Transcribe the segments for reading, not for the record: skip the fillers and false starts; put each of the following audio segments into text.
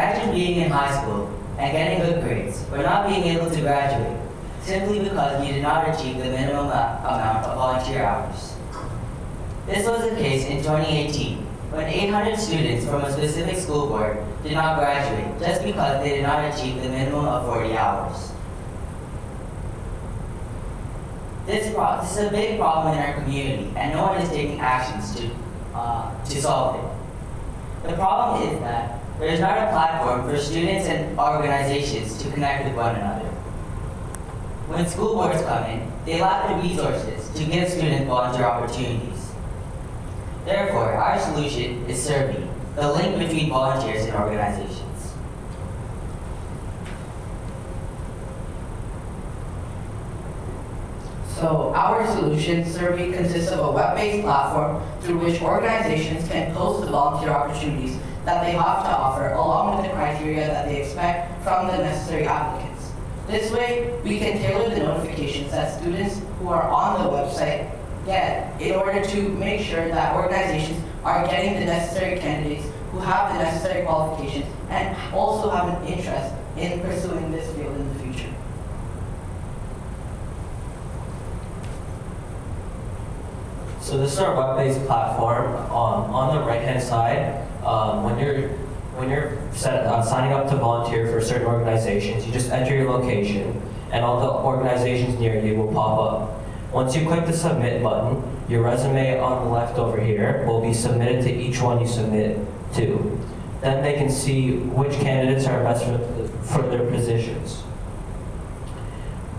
Imagine being in high school and getting good grades, but not being able to graduate, simply because you did not achieve the minimum amount of volunteer hours. This was the case in 2018, when 800 students from a specific school board did not graduate just because they did not achieve the minimum of 40 hours. This is a big problem in our community, and no one is taking actions to solve it. The problem is that there is not a platform for students and organizations to connect with one another. When school boards come in, they lack the resources to give students volunteer opportunities. Therefore, our solution is Servi, the link between volunteers and organizations. So our solution, Servi, consists of a web-based platform through which organizations can post the volunteer opportunities that they have to offer, along with the criteria that they expect from the necessary applicants. This way, we can tailor the notifications that students who are on the website get in order to make sure that organizations are getting the necessary candidates who have the necessary qualifications and also have an interest in pursuing this field in the future. So this is our web-based platform. On the right-hand side, when you're signing up to volunteer for certain organizations, you just enter your location, and all the organizations near you will pop up. Once you click the submit button, your resume on the left over here will be submitted to each one you submit to. Then they can see which candidates are best for their positions.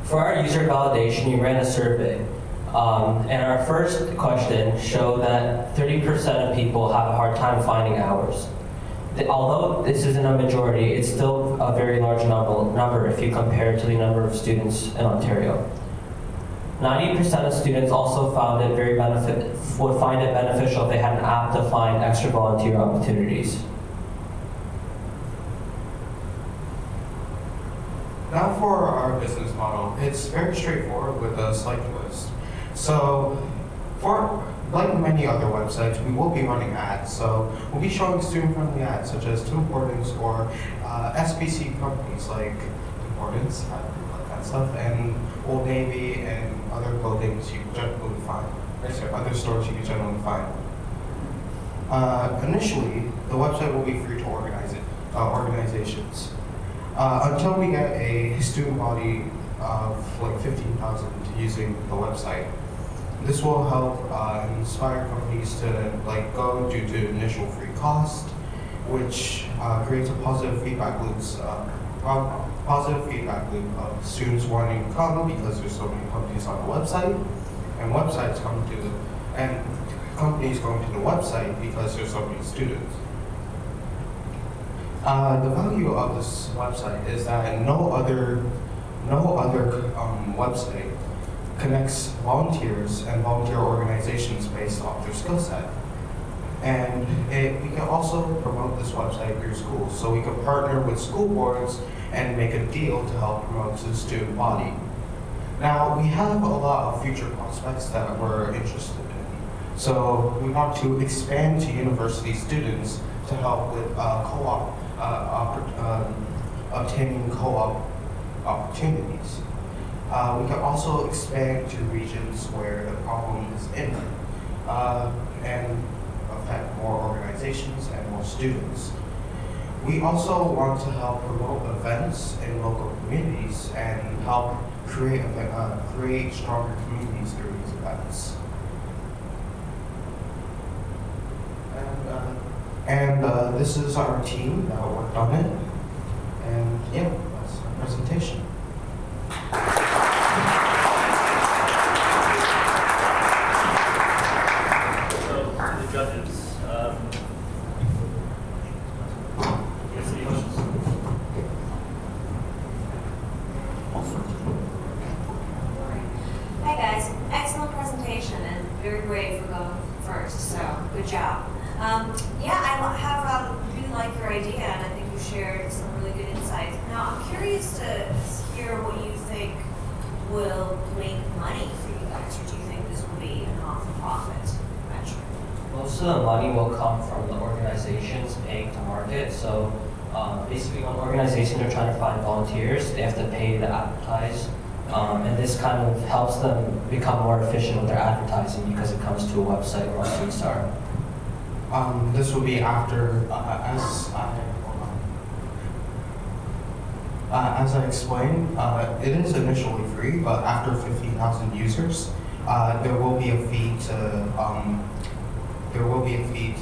For our user validation, we ran a survey. And our first question showed that 30% of people have a hard time finding hours. Although this isn't a majority, it's still a very large number if you compare it to the number of students in Ontario. 90% of students also would find it beneficial if they had an app to find extra volunteer opportunities. Now for our business model, it's very straightforward with a slide list. So, like many other websites, we will be running ads. So we'll be showing student-friendly ads such as Tim Hortons or SBC companies like Tim Hortons, like that stuff, and Old Navy and other clothings you generally find. Other stores you can generally find. Initially, the website will be free to organizations until we get a student body of like 15,000 using the website. This will help inspire companies to go due to initial free cost, which creates a positive feedback loop of students wanting to come because there's so many companies on the website, and companies going to the website because there's so many students. The value of this website is that no other website connects volunteers and volunteer organizations based off their skill set. And we can also promote this website through schools. So we can partner with school boards and make a deal to help promote the student body. Now, we have a lot of future prospects that we're interested in. So we want to expand to university students to help with obtaining co-op opportunities. We can also expand to regions where the problem is imminent and affect more organizations and more students. We also want to help promote events in local communities and help create stronger communities through these events. And this is our team that worked on it. And yeah, that's our presentation. Judges. Yes, any questions? Hi guys, excellent presentation and very brave for going first, so good job. Yeah, I really like your idea and I think you shared some really good insights. Now I'm curious to hear what you think will make money for you guys, or do you think this will be a not-for-profit venture? Most of the money will come from the organizations paying to market. So Basically, when organizations are trying to find volunteers, they have to pay to advertise. And this kind of helps them become more efficient with their advertising because it comes to a website where all students are. This will be after, as I explained, it is initially free, but after 50,000 users, there will be a fee to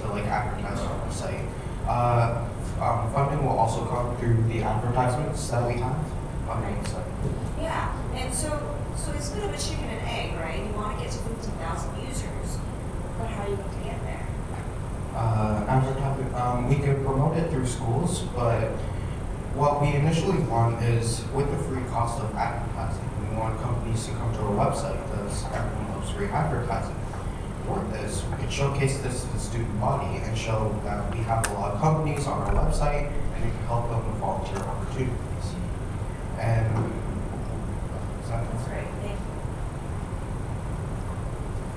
like advertise on our site. Funding will also come through the advertisements that we have on the website. Yeah, and so it's a bit of a chicken and egg, right? You want to get to 50,000 users, but how are you going to get there? Advertising, we could promote it through schools, but what we initially want is, with the free cost of advertising, we want companies to come to our website because everyone loves free advertising. For this, we could showcase this to the student body and show that we have a lot of companies on our website and we can help them with volunteer opportunities. And That's great, thank you.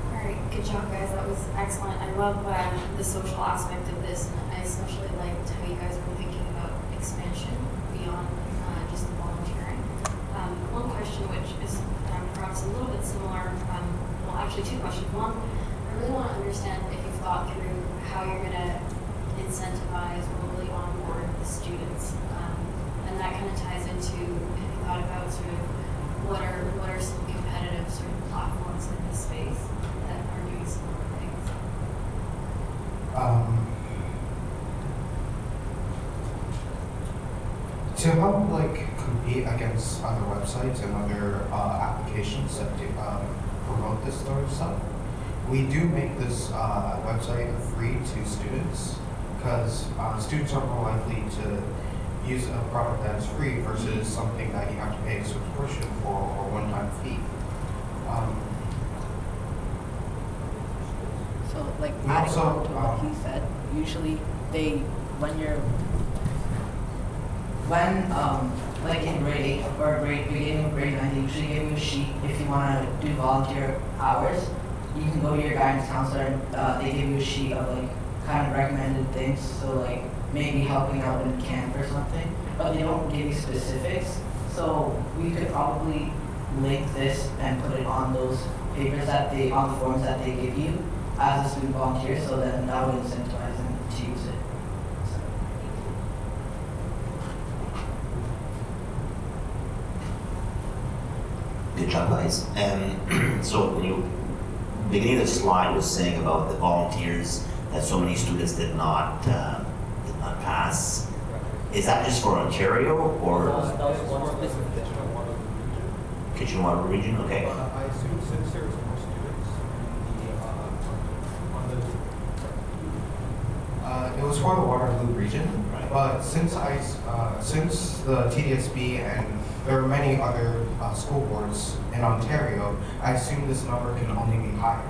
All right, good job, guys. That was excellent. I love the social aspect of this, and I especially liked how you guys were thinking about expansion beyond just the volunteering. One question, which is perhaps a little bit similar, well, actually two questions. One, I really want to understand if you've thought through how you're going to incentivize or really onboard the students, and that kind of ties into, have you thought about sort of what are some competitive sort of platforms in this space that are doing similar things? To help compete against other websites and other applications that do, promote this sort of stuff, we do make this website free to students because students are more likely to use a product that is free versus something that you have to pay a subscription for or one-time fee. So, like, We adding also, on to what he said, usually like in grade 8 or beginning of grade 9, they usually give you a sheet if you want to do volunteer hours. You can go to your guidance counselor and they give you a sheet of like kind of recommended things. So like maybe helping out in camp or something, but they don't give you specifics. So we could probably link this and put it on those papers on the forms that they give you as a student volunteer, so then that would incentivize them to use it. Good job, guys. So when you beginning of the slide was saying about the volunteers that so many students did not pass. Is that just for Ontario or Kitchener region? Okay. I assume since there's more students, It was for the Waterloo region, Right. but since the TDSB and there are many other school boards in Ontario, I assume this number can only be higher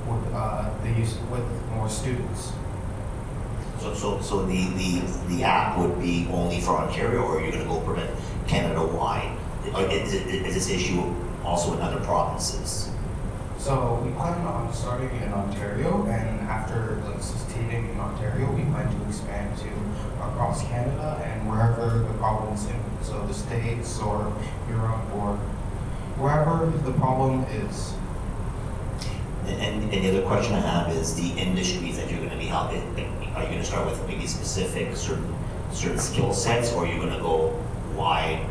with more students. So the app would be only for Ontario, or are you going to go prevent Canada-wide? Is this issue also in other provinces? So we plan on starting in Ontario, and after succeeding in Ontario, we plan to expand to across Canada and wherever the problem is in. So the States or Europe or wherever the problem is. And the other question I have is the industries that you're going to be helping. Are you going to start with maybe specific certain skill sets, or are you going to go wide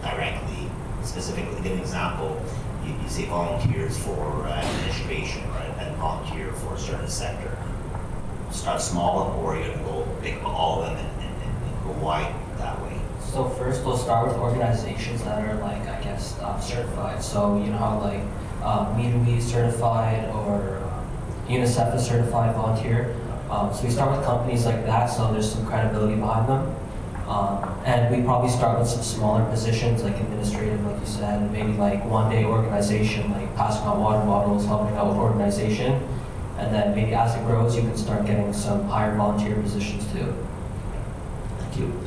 directly? Specifically, give an example. You say volunteers for administration, right? And volunteer for a certain sector. Start small, or are you going to go pick all of them and go wide that way? So first we'll start with organizations that are certified. So you know how MeToMe is certified or UNICEF is certified volunteer. So we start with companies like that, so there's some credibility behind them. And we probably start with some smaller positions like administrative, like you said, and maybe like one-day organization, like passing out water bottles, helping out with organization. And then maybe as it grows, you can start getting some higher volunteer positions too. Thank you.